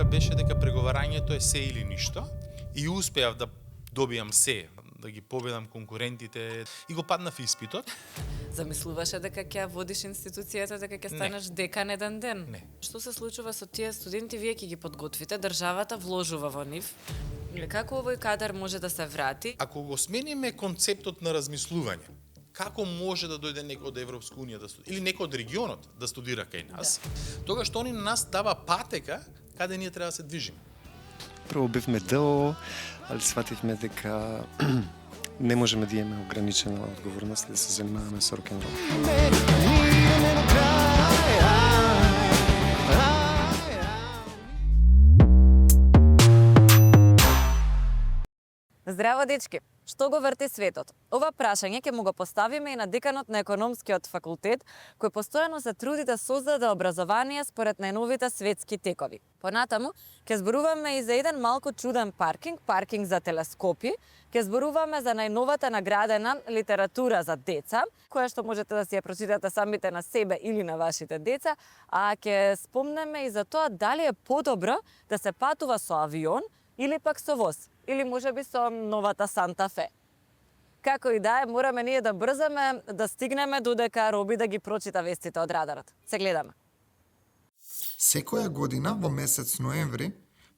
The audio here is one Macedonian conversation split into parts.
беше дека преговарањето е се или ништо и успеав да добијам се, да ги победам конкурентите и го паднав испитот. Замислуваше дека ќе водиш институцијата, дека ќе станеш декан еден ден? Не. Што се случува со тие студенти, вие ќе ги подготвите, државата вложува во нив. Како овој кадар може да се врати? Ако го смениме концептот на размислување, како може да дојде некој од Европска унија да студира, или некој од регионот да студира кај нас, тогаш што они на нас дава патека каде ние треба да се движиме. Прво бевме ДО, али свативме дека не можеме да имаме ограничена одговорност и да се занимаваме со рок-н-рол. Здраво, дечки! Што го врти светот? Ова прашање ќе му го поставиме и на деканот на економскиот факултет, кој постојано се труди да создаде образование според најновите светски текови. Понатаму, ќе зборуваме и за еден малку чуден паркинг за телескопи, ќе зборуваме за најновата наградена литература за деца, која што можете да си ја прочитате самите на себе или на вашите деца, а ќе спомнеме и за тоа дали е подобро да се патува со авион или пак со воз, или можеби со новата Санта Фе. Како и да е, мораме ние да брзаме, да стигнеме додека Роби да ги прочита вестите од радарот. Се гледаме. Секоја година во месец ноември,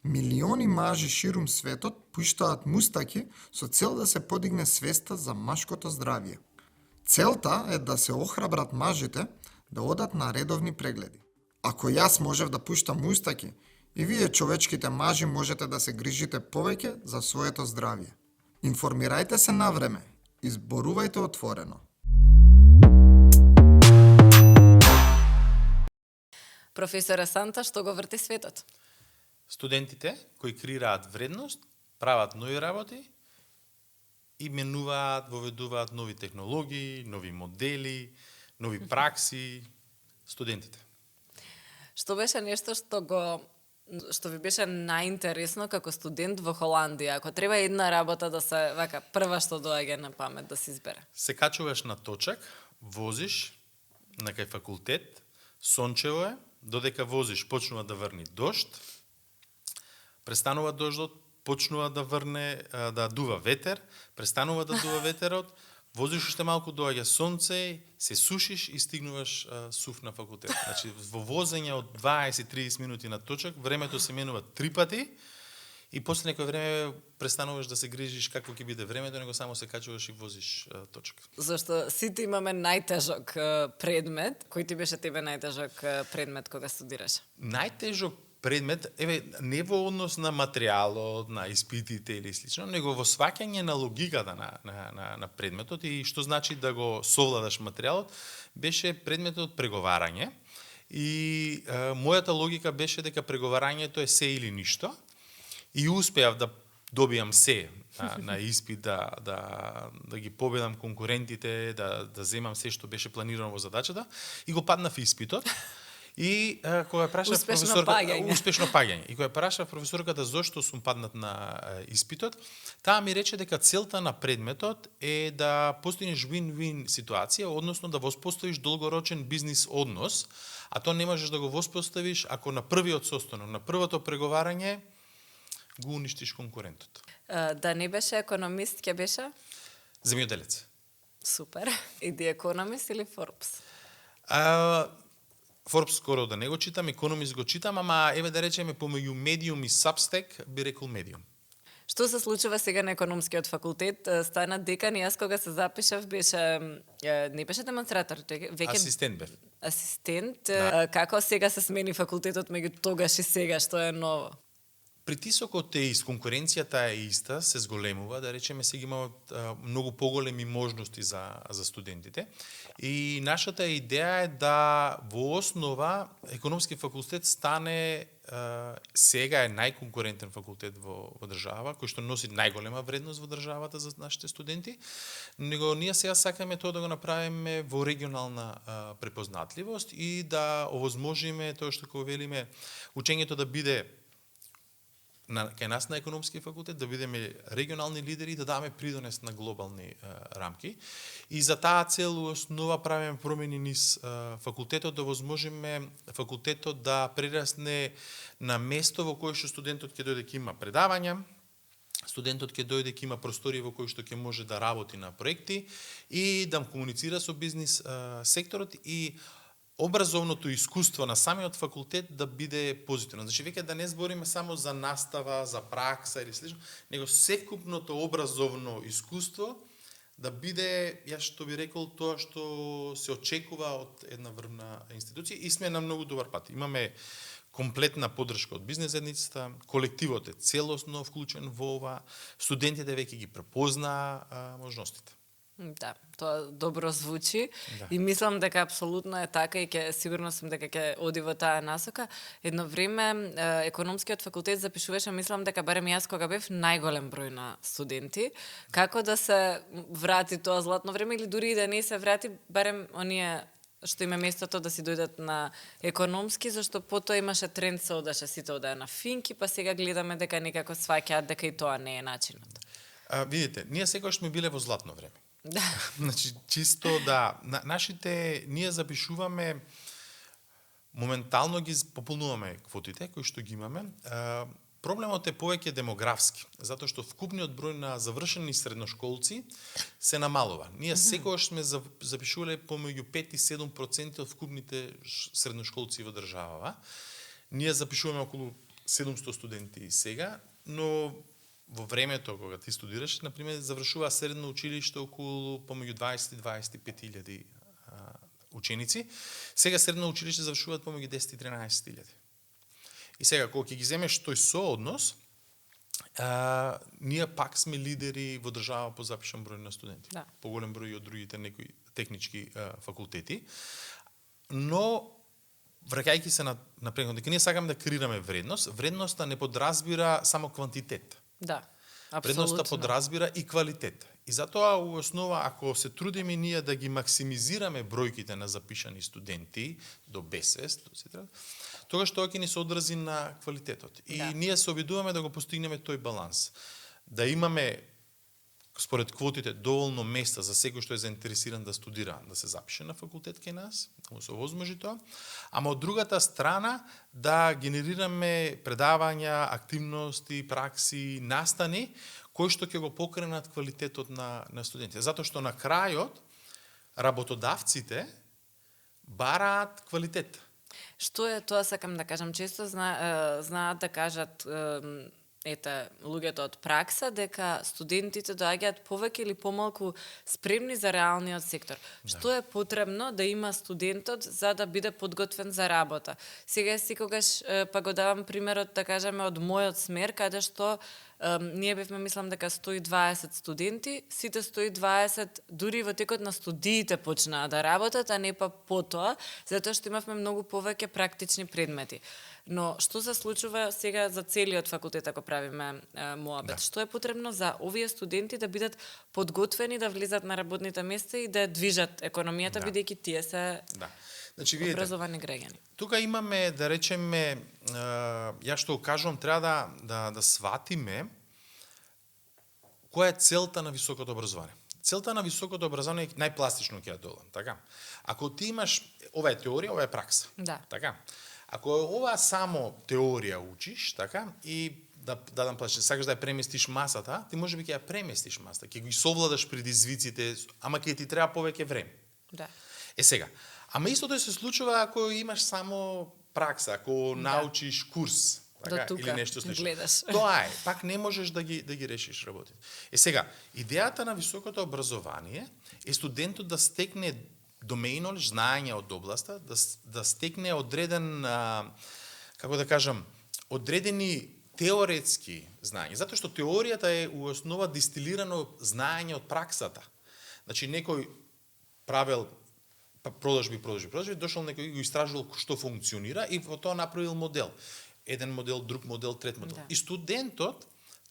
милиони мажи ширум светот пуштаат мустаки со цел да се подигне свеста за машкото здравје. Целта е да се охрабрат мажите да одат на редовни прегледи. Ако јас можев да пуштам мустаки, и вие, човечките мажи, можете да се грижите повеќе за своето здравје. Информирајте се на време, изборувајте отворено. Професоре Санта, што го врти светот? Студентите кои креираат вредност, прават нови работи, именуваат, воведуваат нови технологии, нови модели, нови пракси, студентите. Што беше нешто што ви беше најинтересно како студент во Холандија? Ако треба една работа да се, вака, прва што доаѓа на памет да се избере. Се качуваш на точак, возиш на кај факултет, сончево е, додека возиш почнува да врни дожд, престанува дождот, почнува да врне, да дува ветер, престанува да дува ветерот, возиш уште малку, доаѓа сонце, се сушиш и стигнуваш сув на факултет. Значи, во возење од 20-30 минути на точак, времето се менува 3 пати и после некој време престануваш да се грижиш како ќе биде времето, него само се качуваш и возиш точак. Зашто сите имаме најтежок предмет. Кој ти беше тебе најтежок предмет кога студираш? Најтежок предмет, не во однос на материјалот, на испитите или слично, него во сваќање на логиката на предметот и што значи да го совладаш материјалот, беше предметот преговарање. И мојата логика беше дека преговарањето е се или ништо. И успеав да добијам се на испит, да ги победам конкурентите, да земам се што беше планирано во задачата. И го паднав испитот. И кога праша успешно паѓање. И кога праша професорката зошто сум паднат на испитот, таа ми рече дека целта на предметот е да постигнеш win-win ситуација, односно да воспоставиш долгорочен бизнис однос, а тоа не можеш да го воспоставиш ако на првиот состанок, на првото преговарање го уништиш конкурентот. Да не беше економист, ќе беше? Земјоделец. Супер. И The Economist или Forbes? Forbes скоро да не го читам, Economist го читам, ама еве да речеме помеѓу Medium и Substack би рекол Medium. Што се случува сега на економскиот факултет? Стана декан и јас кога се запишав не беше демонстратор, веќе асистент бев. Асистент. Да. Како сега се смени факултетот меѓу тогаш и сега, што е ново? Притисокот е ист, конкуренцијата е иста, се зголемува, да речеме сега имаме многу поголеми можности за студентите. И нашата идеја е да во основа економски факултет стане сега е најконкурентен факултет во држава, кој што носи најголема вредност во државата за нашите студенти, него ние сега сакаме тоа да го направиме во регионална препознатливост и да овозможиме тоа што го велиме учењето да биде кај нас на економски факултет, да бидеме регионални лидери и да даваме придонес на глобални рамки. И за таа цел основа правиме промени низ факултетот, да возможиме факултетот да прерасне на место во кое што студентот ќе дојде ќе има предавања, студентот ќе дојде ќе има простори во кои што ќе може да работи на проекти и да комуницира со бизнис секторот и образовното искуство на самиот факултет да биде позитивно. Значи веќе да не збориме само за настава, за пракса или слично, него секупното образовно искуство да биде, јас што би рекол, тоа што се очекува од една врвна институција и сме на многу добар пат. Имаме комплетна поддршка од бизнес заедницата, колективот е целосно вклучен во ова, студентите веќе ги препознаа можностите. Да, тоа добро звучи Да. и мислам дека апсолутно е така и сигурно сум дека ќе оди во таа насока. Едно време економскиот факултет запишуваше, мислам дека барем јас кога бев најголем број на студенти. Како да се врати тоа златно време или дури и да не се врати, барем оние што има местото да си дојдат на економски, зашто потоа имаше тренд се одаше сите одеа на финки, па сега гледаме дека некако сваќаат дека и тоа не е начинот. Видите, ние секогаш сме биле во златно време. Да. Значи, чисто да, ние запишуваме, моментално ги пополнуваме квотите кои што ги имаме. Проблемот е повеќе демографски, затоа што вкупниот број на завршени средношколци се намалува. Ние секогаш сме запишувале помеѓу 5 и 7% од вкупните средношколци во државава. Ние запишуваме околу 700 студенти сега, но во времето кога ти студираш, например, завршува средно училиште околу помеѓу 20 и 25 илјади ученици. Сега средно училиште завршуваат помеѓу 10 и 13 илјади. И сега, кога ќе ги земеш тој сооднос, ние пак сме лидери во држава по запишан број на студенти. Да. Поголем број од другите некои технички факултети. Но враќајќи се на претходно, дека ние сакаме да креираме вредност, вредноста не подразбира само квантитет. Да, Вредноста апсолутно. подразбира и квалитет. И затоа у основа, ако се трудиме ние да ги максимизираме бројките на запишани студенти до БСС, тогаш тоа ќе ни се одрази на квалитетот. И Да. ние се обидуваме да го постигнеме тој баланс. Да имаме според квотите доволно места за секој што е заинтересиран да студира, да се запише на факултет кај нас, да му се овозможи тоа, ама од другата страна да генерираме предавања, активности, пракси, настани кои што ќе го покренат квалитетот на студентите. Затоа што на крајот работодавците бараат квалитет. Што е тоа, сакам да кажам, често знаат да кажат луѓето од пракса дека студентите доаѓаат повеќе или помалку спремни за реалниот сектор. Да. Што е потребно да има студентот за да биде подготвен за работа? Сега секогаш па го давам примерот, да кажеме, од мојот смер, каде што ние бевме, мислам дека 120 студенти, сите 120 дури во текот на студиите почнаа да работат, а не па потоа, затоа што имавме многу повеќе практични предмети. Но што се случува сега за целиот факултет ако правиме моабет? Да. Што е потребно за овие студенти да бидат подготвени да влезат на работните места и да движат економијата, бидејќи тие се Значи, видите, образовани граѓани? Тука имаме, да речеме, ја што кажувам, треба да сватиме која е целта на високото образование. Целта на високото образование е најпластично ќе ја додам, така? Ако ти имаш, ова е теорија, ова е пракса. Да. Така? Ако ова само теорија учиш, така, и да дадам плаче, сакаш да ја преместиш масата, ти можеби ќе ја преместиш масата, ќе ги совладаш предизвиците, ама ќе ти треба повеќе време. Да. Сега, ама истото се случува ако имаш само пракса, ако научиш курс, така, или нешто слично. Гледаш. Тоа е, пак не можеш да ги решиш работите. Сега, идејата на високото образование е студентот да стекне domain knowledge, знаење од областа, да стекне одреден, како да кажам, одредени теоретски знаења. Затоа што теоријата е у основа дистилирано знаење од праксата. Значи, некој правел продажби, дошол некој го истражувал што функционира и во тоа направил модел. Еден модел, друг модел, трет модел. Да. И студентот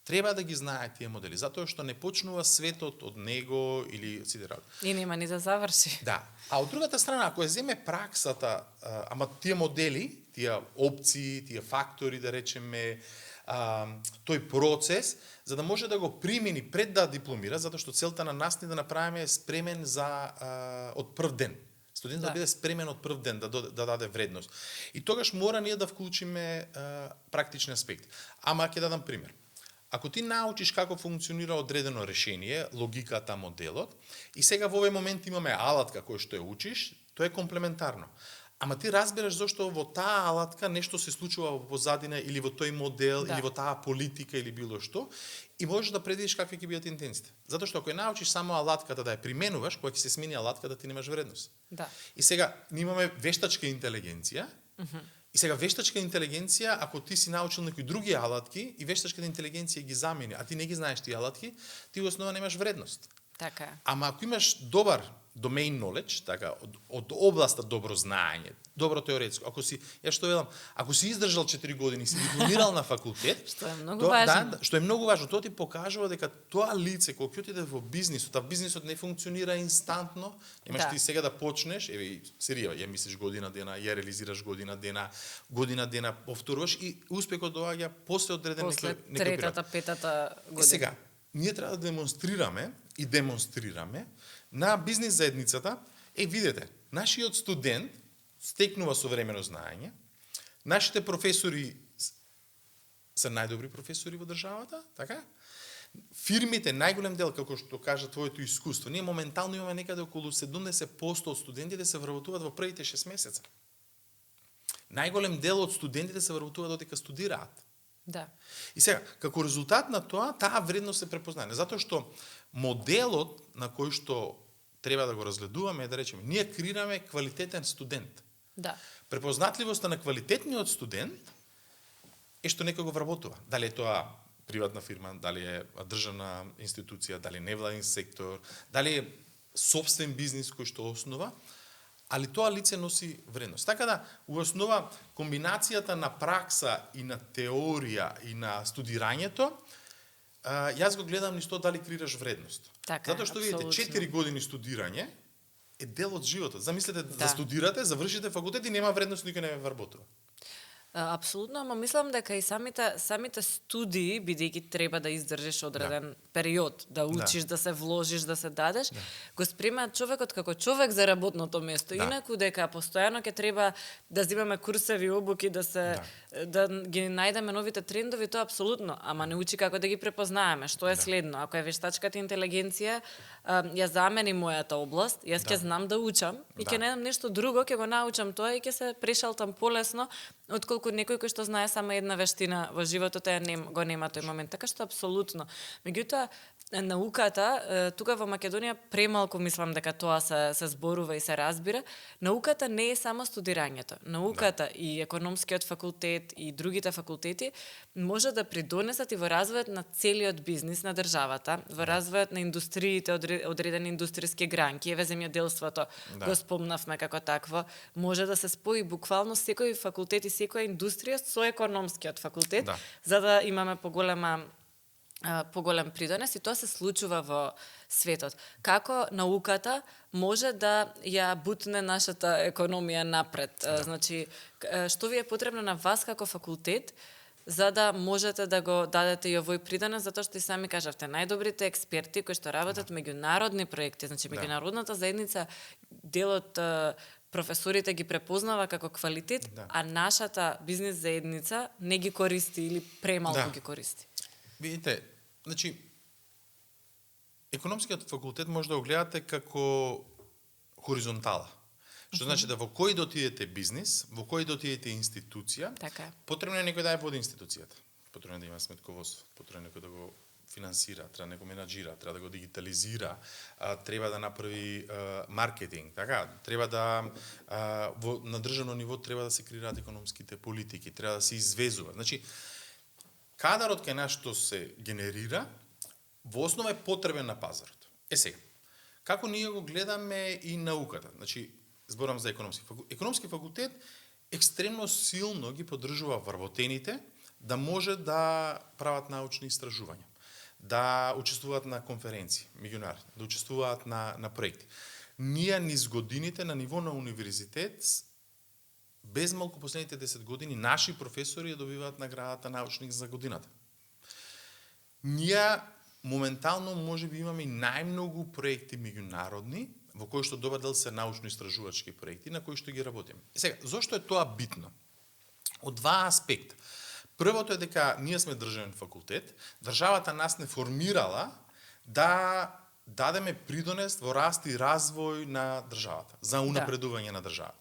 треба да ги знае тие модели, затоа што не почнува светот од него или сите работи. И нема ни да заврши. Да. А од другата страна, ако ја земе праксата, ама тие модели, тие опции, тие фактори, да речеме, тој процес, за да може да го примени пред да дипломира, затоа што целта на нас ни да направиме спремен за од прв ден. Студентот да биде спремен од прв ден да даде вредност. И тогаш мора ние да вклучиме практични аспекти. Ама ќе дадам пример. Ако ти научиш како функционира одредено решение, логиката, моделот, и сега во овој момент имаме алатка кој што ја учиш, тоа е комплементарно. Ама ти разбираш зошто во таа алатка нешто се случува во позадина или во тој модел или во таа политика или било што и можеш да предвидиш какви ќе бидат интенциите. Затоа што ако ја научиш само алатката да ја применуваш, кога ќе се смени алатката ти немаш вредност. Да. И сега ние имаме вештачка интелигенција. И сега вештачка интелигенција, ако ти си научил некои други алатки и вештачката интелигенција ги замени, а ти не ги знаеш тие алатки, ти во основа немаш вредност. Така е. Ама ако имаш добар domain knowledge, така, од областа добро знаење, добро теоретско, ако си издржал 4 години и си дипломирал на факултет, што е многу важно. Што е многу важно, тоа ти покажува дека тоа лице кога ќе отиде во бизнисот, а бизнисот не функционира инстантно, немаш ти сега да почнеш, серија, ја мислиш година дена, ја реализираш година дена повторуваш и успехот доаѓа после одреден после некој третата, петата година. Сега, ние треба да демонстрираме на бизнис заедницата, видете, нашиот студент стекнува современо знаење, нашите професори се најдобри професори во државата, така? Фирмите, најголем дел, како што кажа твоето искуство, ние моментално имаме некаде околу 70% од студентите се вработуваат во првите 6 месеца. Најголем дел од студентите се вработуваат додека студираат. Да. И сега, како резултат на тоа, таа вредност се препознае. Затоа што моделот на кој што треба да го разгледуваме е да речеме, ние креираме квалитетен студент. Да. Препознатливоста на квалитетниот студент е што некој го вработува. Дали е тоа приватна фирма, дали е државна институција, дали невладин сектор, дали е сопствен бизнис кој што основа, али тоа лице носи вредност. Така да, во основа, комбинацијата на пракса и на теорија и на студирањето, јас го гледам низ тоа дали креираш вредност. Така, затоа што видите, 4 години студирање е дел од животот. Замислете да студирате, завршите факултет и нема вредност, никој не ве вработува. Апсолутно, ама мислам дека и самите студии, бидејќи треба да издржиш одреден период, да учиш, да се вложиш, да се дадеш, го спремаат човекот како човек за работното место. Инаку дека постојано ќе треба да земаме курсеви, обуки, да ги најдеме новите трендови, тоа апсолутно, ама не учи како да ги препознаеме. Што е следно? Ако е вештачката интелигенција, ја замени мојата област, јас ќе знам да учам и ќе најдам нешто друго, ќе го научам тоа и ќе се прешалтам полесно отколку некој кој што знае само една вештина во животот го нема тој момент. Така што апсолутно. Меѓутоа, науката, тука во Македонија премалку мислам дека тоа се зборува и се разбира. Науката не е само студирањето. Науката и економскиот факултет и другите факултети може да придонесат и во развојот на целиот бизнис на државата, во развојот на индустриите, одредени индустријски гранки, еве земјоделството, го спомнавме како такво, може да се спои буквално секој факултет и секоја индустрија со економскиот факултет, за да имаме поголем придонес и тоа се случува во светот. Како науката може да ја бутне нашата економија напред. Значи, што ви е потребно на вас како факултет за да можете да го дадете и овој придонес, затоа што и сами кажавте, најдобрите експерти кои што работат меѓународни проекти, значи меѓународната заедница, делот професорите ги препознава како квалитет, а нашата бизнис заедница не ги користи или премалку ги користи. Видите, значи, економскиот факултет може да го гледате како хоризонтала. Што значи да во кој да отидете бизнис, во кој да отидете институција, потребно е некој да ја води институцијата. Потребно е да има сметководство, потребно е некој да го финансира, треба да го менаџира, треба да го дигитализира, треба да направи маркетинг, така, треба да на државно ниво треба да се креираат економските политики, треба да се извезува. Значи, кадарот кај нас што се генерира, во основа е потребен на пазарот. Сега, како ние го гледаме и науката? Значи, зборам за економски факултет. Економски факултет екстремно силно ги поддржува вработените да може да прават научни истражувања, да учествуваат на конференции меѓународни, да учествуваат на проекти. Ние низ годините на ниво на универзитет без малку последните 10 години наши професори ја добиваат наградата научник за годината. Ние моментално можеби имаме и најмногу проекти меѓународни во кои што добар дел се научно-истражувачки проекти на кои што ги работиме. Сега, зошто е тоа битно? Од два аспекта. Првото е дека ние сме државен факултет, државата нас не формирала да дадеме придонес во раст и развој на државата, за унапредување на државата.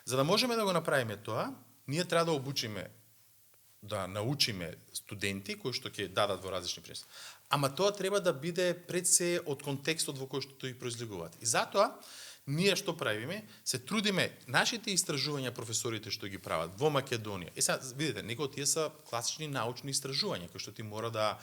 За да можеме да го направиме тоа, ние треба да обучиме, да научиме студенти кои што ќе дадат во различни принципи. Ама тоа треба да биде пред се од контекстот во кој што тој произлегуваат. И затоа ние што правиме? Се трудиме нашите истражувања професорите што ги прават во Македонија. Сега видите, некои од тие се класични научни истражувања кои што ти мора да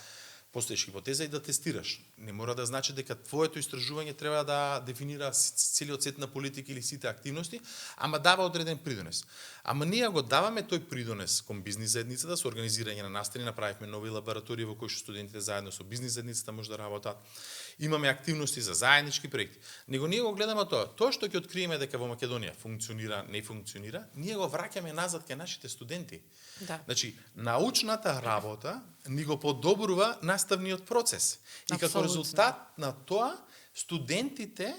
постоиш хипотеза и да тестираш. Не мора да значи дека твоето истражување треба да дефинира целиот сет на политики или сите активности, ама дава одреден придонес. Ама ние го даваме тој придонес кон бизнис заедницата со организирање на настани, направивме нови лаборатории во кои што студентите заедно со бизнис заедницата може да работат. Имаме активности за заеднички проекти. Него ние го гледаме тоа. Тоа што ќе откриеме дека во Македонија функционира, не функционира, ние го враќаме назад кај нашите студенти. Да. Значи, научната работа ни го подобрува наставниот процес. И како резултат на тоа, студентите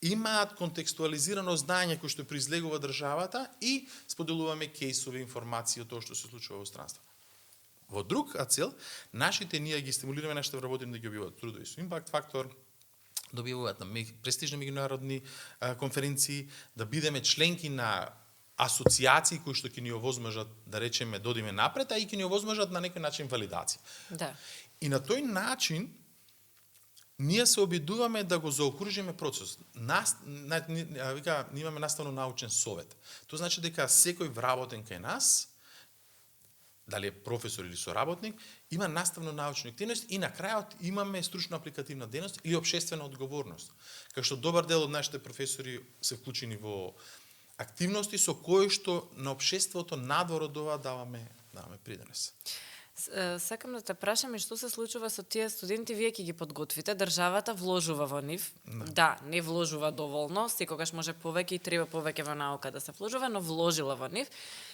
имаат контекстуализирано знаење кој што произлегува државата и споделуваме кейсови, информации од тоа што се случува во странство. Во друг цел, нашите ние ги стимулираме нашите вработени да ги објавуваат трудови со импакт фактор, да објавуваат на престижни меѓународни конференции, да бидеме членки на асоцијации кои што ќе ни овозможат да речеме додиме напред, а и ќе ни овозможат на некој начин валидација. Да. И на тој начин ние се обидуваме да го заокружиме процесот. Ние имаме наставно научен совет. Тоа значи дека секој вработен кај нас, дали е професор или соработник, има наставно научна активност и на крајот имаме стручно апликативна дејност или општествена одговорност. Кај што добар дел од нашите професори се вклучени во активности со кои што на општеството надвор од ова даваме придонес. Сакам да те прашам и што се случува со тие студенти, вие ќе ги подготвите, државата вложува во нив. Да, не вложува доволно, секогаш може повеќе и треба повеќе во наука да се вложува, но вложила во нив.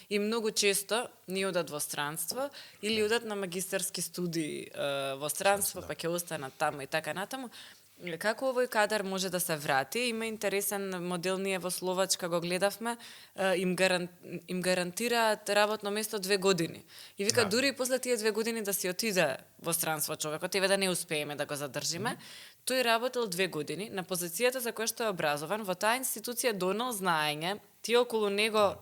И многу често ни одат во странство или одат на магистарски студии во странство, па ќе останат таму и така натаму. Како овој кадар може да се врати? Има интересен модел, ние во Словачка го гледавме, им гарантираат работно место 2 години. И вика, дури и после тие 2 години да си отиде во странство човекот, еве да не успееме да го задржиме, тој работел 2 години на позицијата за која што е образован, во таа институција донел знаење, тие околу него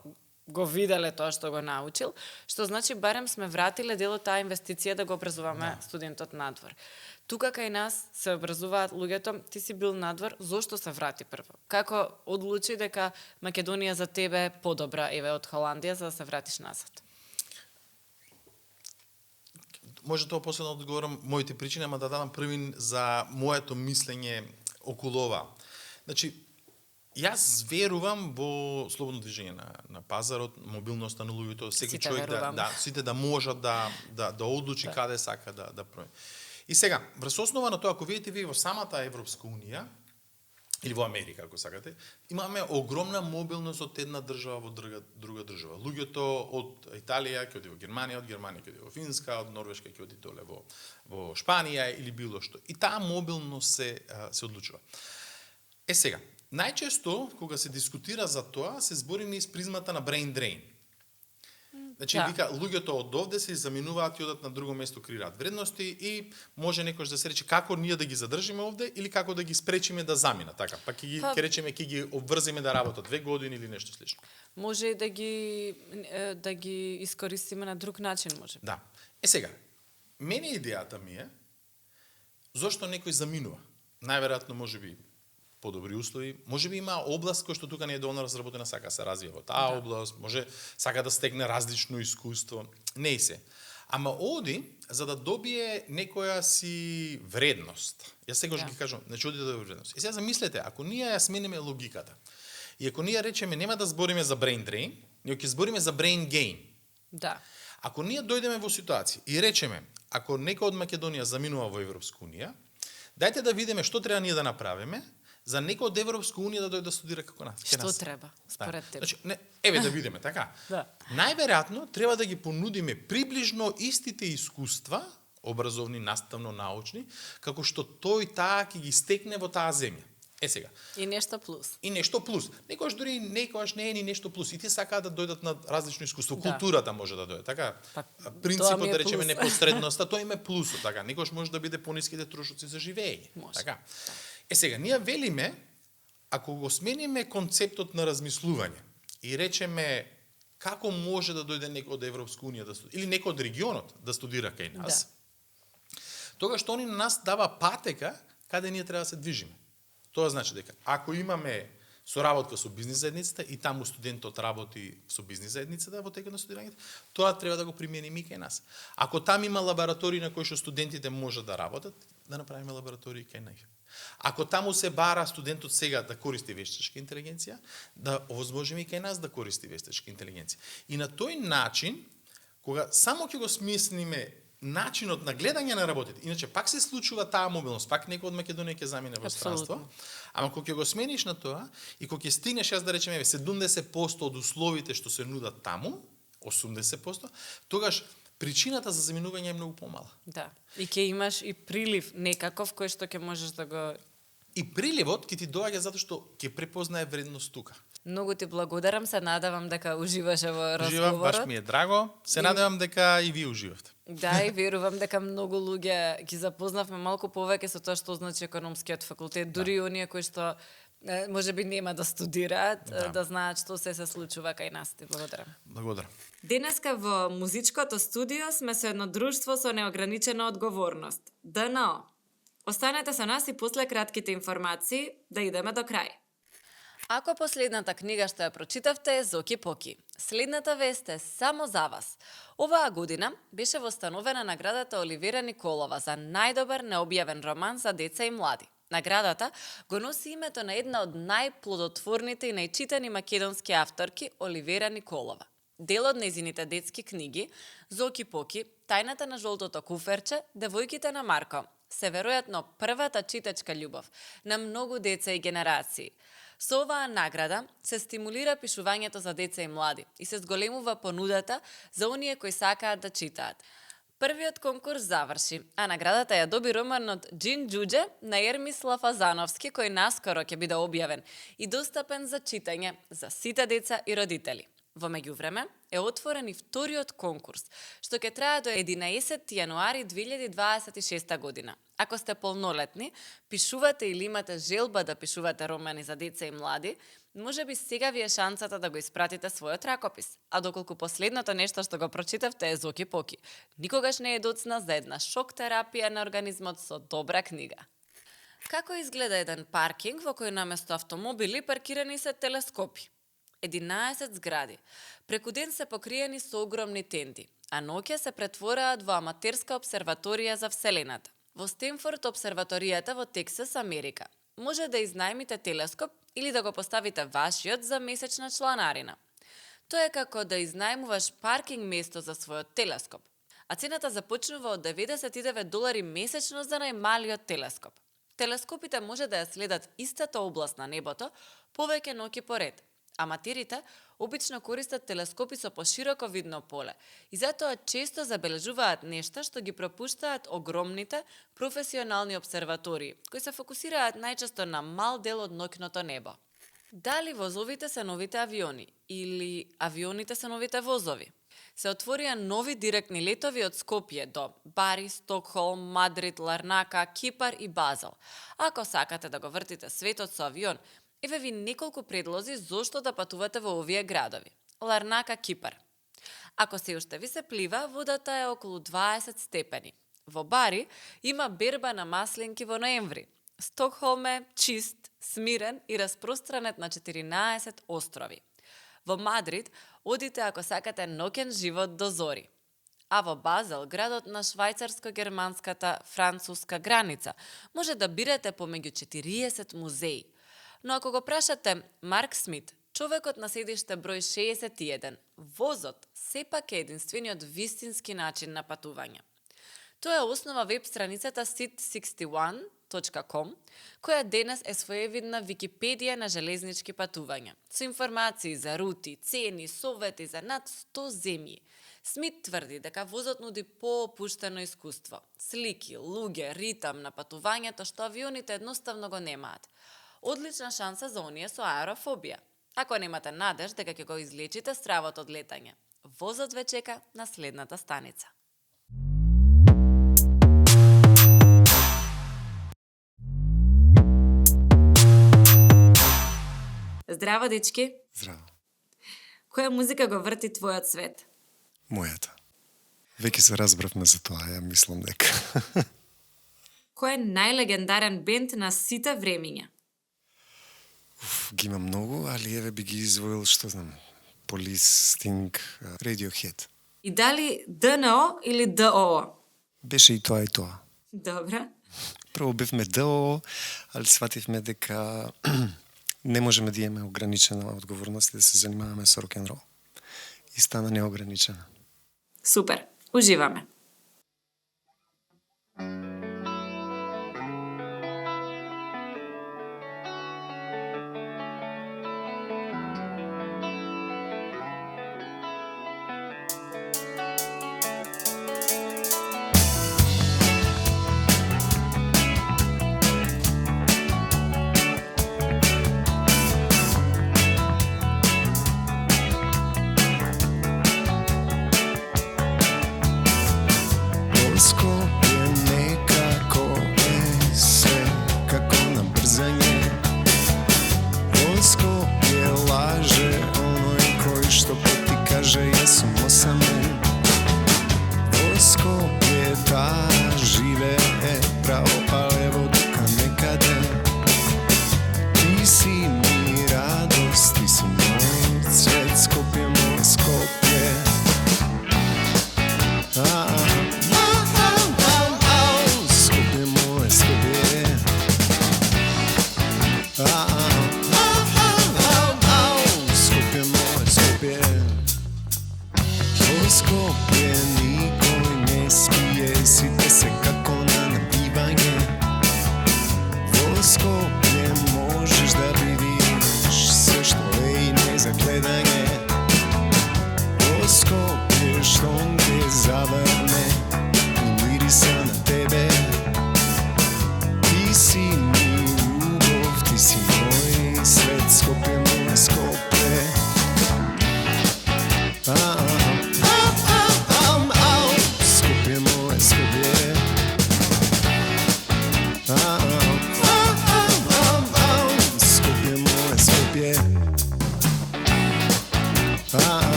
го виделе тоа што го научил, што значи барем сме вратиле дел од таа инвестиција да го образуваме студентот надвор. Тука кај нас се образуваат луѓето, ти си бил надвор, зошто се врати прво? Како одлучи дека Македонија за тебе е подобра, еве од Холандија, за да се вратиш назад? Може тоа после да одговорам моите причини, ама да дадам првин за моето мислење околу ова. Значи, јас верувам во слободно движење на пазарот, мобилноста на луѓето, секој човек сите да можат да одлучи каде сака да прои. И сега, врз основа на тоа, ако видите вие во самата Европска унија, или во Америка, ако сакате, имаме огромна мобилност од една држава во друга држава. Луѓето од Италија ќе оди во Германија, од Германија ќе оди во Финска, од Норвешка ќе оди доле во Шпанија или било што. И таа мобилност се одлучува. Сега, најчесто кога се дискутира за тоа, се збори низ призмата на brain drain. Значи, вика, луѓето од овде се заминуваат и одат на друго место, креираат вредности и може некош да се рече како ние да ги задржиме овде или како да ги спречиме да заминат, така. Па ќе речеме ќе ги обврзиме да работат 2 години или нешто слично. Може и да ги искористиме на друг начин, може. Да. Сега, мене идејата ми е зошто некој заминува. Најверојатно можеби подобри услови, можеби има област која што тука не е доволно разработена, сака се развие во таа област, може сака да стегне различно искуство, не се. Ама оди за да добие некоја си вредност. Јас секогаш ги кажам, значи оди да добие вредност. И сега замислете, ако ние ја смениме логиката, и ако ние речеме нема да збориме за brain drain, ние ќе збориме за brain gain. Да. Ако ние дојдеме во ситуација и речеме, ако некој од Македонија заминува во Европска унија, дајте да видиме што треба ние да направиме, за некој од Европска унија да дојде да студира како нас. Што треба, според тебе? Значи, еве да видиме, така? Да. Најверојатно треба да ги понудиме приближно истите искуства, образовни, наставно-научни, како што тој таа ќе ги стекне во таа земја. Сега. И нешто плюс. И нешто плюс. Некојаш дури некојаш не е ни нешто плюс. И тие сакаат да дојдат на различно искуство. Да. Културата може да дојде, така? Принципот да речеме непосредноста, тоа има плюсот, така. Некојаш може да биде пониските трошоци за живење, така? Сега, ние велиме, ако го смениме концептот на размислување и речеме како може да дојде некој од Европска унија да студира, или некој од регионот да студира кај нас, тогаш што они на нас дава патека каде ние треба да се движиме. Тоа значи дека ако имаме соработка со бизнис заедницата и таму студентот работи со бизнис заедницата во текот на студирањето, тоа треба да го примениме и кај нас. Ако там има лаборатории на кои што студентите може да работат, да направиме лаборатории кај нив. Ако таму се бара студентот сега да користи вештачка интелигенција, да овозможиме и кај нас да користи вештачка интелигенција. И на тој начин, кога само ќе го смислиме начинот на гледање на работите. Иначе пак се случува таа мобилност, пак некој од Македонија ќе замине во странство. Ама кога ќе го смениш на тоа и кога ќе стигнеш, јас да речеме 70% од условите што се нудат таму, 80%, тогаш причината за заминување е многу помала. Да. И ќе имаш и прилив некаков кој што ќе можеш да го... И приливот ќе ти доаѓа затоа што ќе препознае вредност тука. Многу ти благодарам, се надевам дека уживаше во разговорот. Уживам, баш ми е драго. Се надевам дека и ви уживавте. Да, и верувам дека многу луѓе ги запознавме малку повеќе со тоа што значи економскиот факултет, дури и оние кои што можеби нема да студираат, да знаат што се случува кај нас. Ти благодарам. Благодарам. Денеска во музичкото студио сме со едно друштво со неограничена одговорност. ДНО. Останете со нас и после кратките информации да идеме до крај. Ако последната книга што ја прочитавте е Зоки Поки, следната вест е само за вас. Оваа година беше востановена наградата Оливера Николова за најдобар необјавен роман за деца и млади. Наградата го носи името на една од најплодотворните и најчитани македонски авторки Оливера Николова. Дел од нејзините детски книги Зоки Поки, Тајната на жолтото куферче, Девојките на Марко се веројатно првата читачка љубов на многу деца и генерации. Со оваа награда се стимулира пишувањето за деца и млади и се зголемува понудата за оние кои сакаат да читаат. Првиот конкурс заврши, а наградата ја доби романот Джин Џуџе на Ермислав Азановски, кој наскоро ќе биде објавен и достапен за читање за сите деца и родители. Во меѓувреме е отворен и вториот конкурс, што ќе трае до 11 јануари 2026 година. Ако сте полнолетни, пишувате или имате желба да пишувате романи за деца и млади, можеби сега ви е шансата да го испратите својот ракопис. А доколку последното нешто што го прочитавте е Зоки Поки, никогаш не е доцна за една шок терапија на организмот со добра книга. Како изгледа еден паркинг во кој наместо автомобили паркирани се телескопи? 11 згради. Преку ден се покриени со огромни тенти, а ноќе се претвораат во аматерска обсерваторија за Вселената. Во Стенфорд обсерваторијата во Тексас, Америка. Може да изнајмите телескоп или да го поставите вашиот за месечна чланарина. Тоа е како да изнајмуваш паркинг место за својот телескоп. А цената започнува од $99 месечно за најмалиот телескоп. Телескопите може да ја следат истата област на небото повеќе ноќи поред. Аматерите обично користат телескопи со пошироко видно поле и затоа често забележуваат нешта што ги пропуштаат огромните професионални обсерватории, кои се фокусираат најчесто на мал дел од ноќното небо. Дали возовите се новите авиони или авионите се новите возови? Се отворија нови директни летови од Скопје до Бари, Стокхолм, Мадрид, Ларнака, Кипар и Базел. Ако сакате да го вртите светот со авион, еве ви неколку предлози зошто да патувате во овие градови. Ларнака, Кипар. Ако се уште ви се плива, водата е околу 20 степени. Во Бари има берба на маслинки во ноември. Стокхолм е чист, смирен и распространет на 14 острови. Во Мадрид одите ако сакате ноќен живот до зори. А во Базел, градот на швајцарско-германската француска граница, може да бирате помеѓу 40 музеи. Но ако го прашате Марк Смит, човекот на седиште број 61, возот сепак е единствениот вистински начин на патување. Тоа е основа веб страницата Sit61, www.skopje.com, која денес е своевидна Википедија на железнички патувања, со информации за рути, цени, совети за над 100 земји. Смит тврди дека возот нуди поопуштено искуство, слики, луѓе, ритам на патувањето што авионите едноставно го немаат. Одлична шанса за оние со аерофобија. Ако немате надеж дека ќе го излечите стравот од летање, возот ве чека на следната станица. Здраво, дечки! Здраво. Која музика го врти твојот свет? Мојата. Веќе се разбравме за тоа, ја мислам дека. Кој е најлегендарен бенд на сите времиња? Ги има многу, али еве би ги извоил, што знам, Police, Sting, Radiohead. И дали ДНО или ДОО? Беше и тоа и тоа. Добра. Прво бевме ДОО, али свативме дека не можеме да имаме ограничена одговорност и да се занимаваме со рок-н-рол. И стана неограничена. Супер. Уживаме.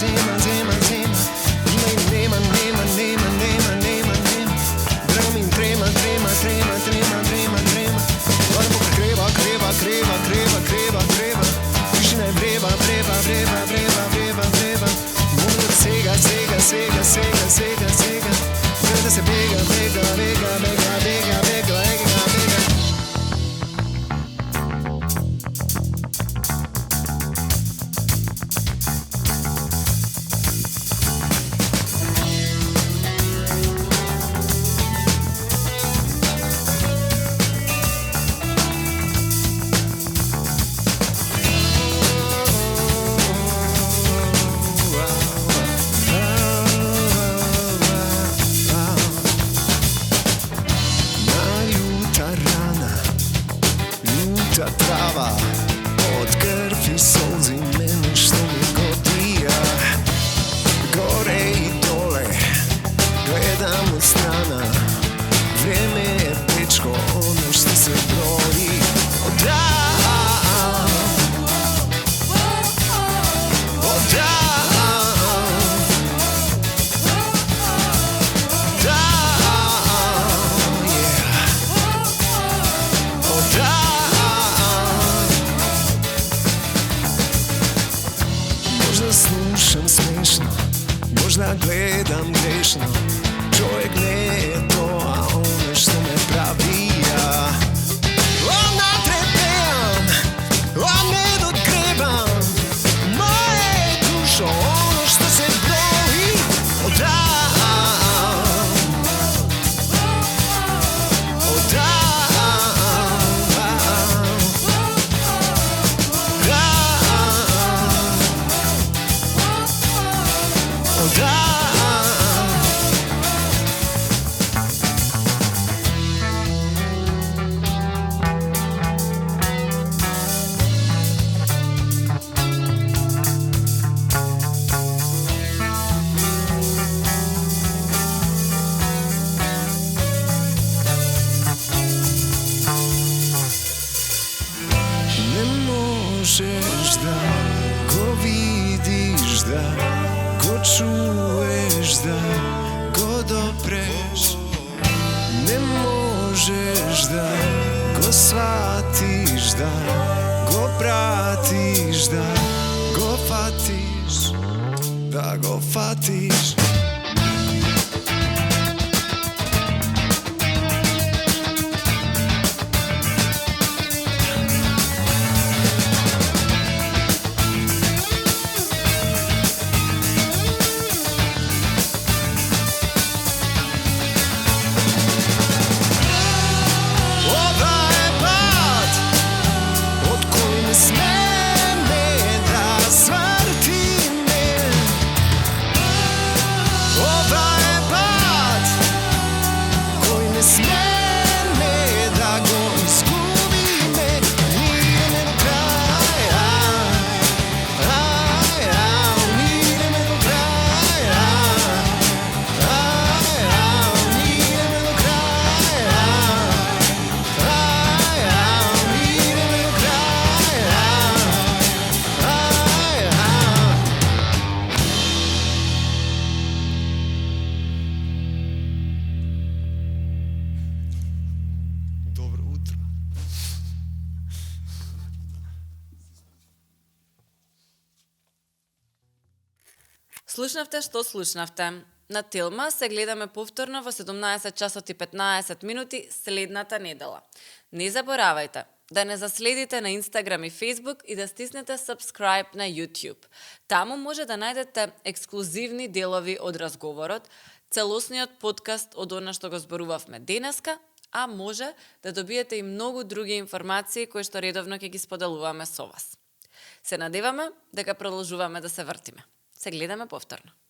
зема, зема, зема. Има и нема, нема, нема, нема, нема, нема. Дремим, трема, трема, трема, трема, трема, трема. Вармо крева, крева, крева, крева, крева, крева. Тишина е врева, врева, врева, врева, врева, врева. Моментот сега, сега, сега, сега, сега, сега. Време да се бега, бега, бега, бега, бега, бега, бега, бега. Лута трава од крв и солзи мене што ми годија. Горе и доле гледам од страна. Време е течко, оно што се брои. Možda slušam smešno, možda gledam grešno. Čovjek ne je to, a ono što me pravi ja. Ona trepejam, a ne dogrebam. Moje dušo, ono što se broji. Ne možeš da go vidiš, da go čuješ, da go dopreš. Ne možeš da go shvatiš, da go pratiš, da go fatiš, da go fatiš. Слушнавте што слушнавте. На Телма се гледаме повторно во 17 часот и 15 минути следната недела. Не заборавајте да не заследите на Инстаграм и Фейсбук и да стиснете subscribe на YouTube. Таму може да најдете ексклузивни делови од разговорот, целосниот подкаст од она што го зборувавме денеска, а може да добиете и многу други информации кои што редовно ќе ги споделуваме со вас. Се надеваме дека продолжуваме да се вртиме. Се гледаме повторно.